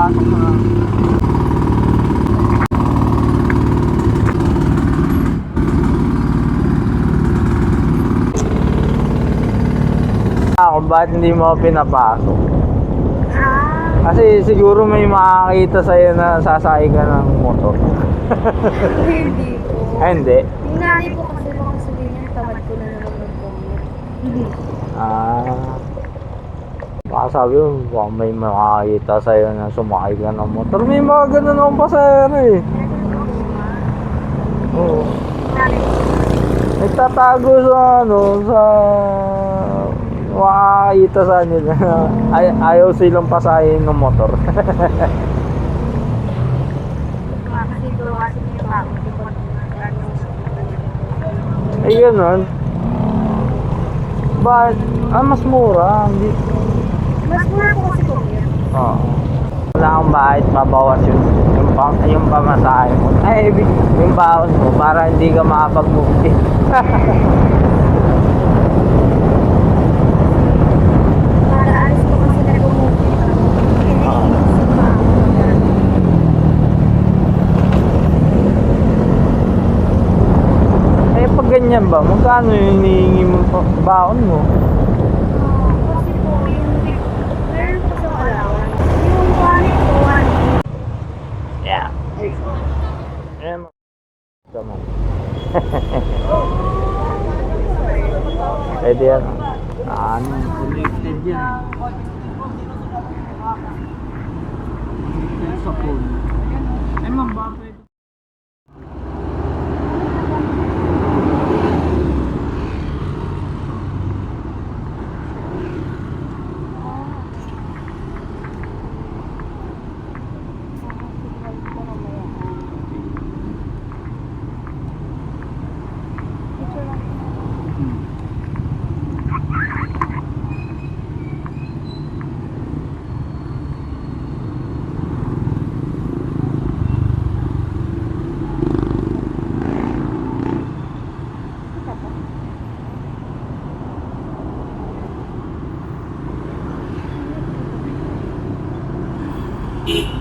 pasok na lang. Kung bakit hindi mo ako pinapasok? Kasi siguro may makakita sa'yo na sasakay ka ng motor. Hindi po. Ay, hindi. Yung nanay po kasi mga sabihin niya, tamad ko na naman mag-commute. Baka sabi mo, baka may makakita sa'yo na sumakay ka ng motor. May mga ganun akong pasahero eh. Oo. Nanay po. Nagtatago sa sa makakita sa nila. Ayaw silang pasahin ng motor. Kasi gawasin niya pa ako. Ay, ganun. Bakit? Mas mura. Hindi. Mas mura po kasi commute. Oo. Wala akong bakit mabawas yung pamasahe mo. Ay, yung baon mo para hindi ka makapag-move. Para alis po kasi nag-commute. Iniisip pa ako. Eh, pag ganyan ba, magkano yung hinihingi mo baon mo? Kasi po, meron po sa allowance. Yung wallet po, Yeah. Eh, naman. Pwede yan. Ano, connected yan. Sa phone. Eh, ma'am, ba pwede? Thank you.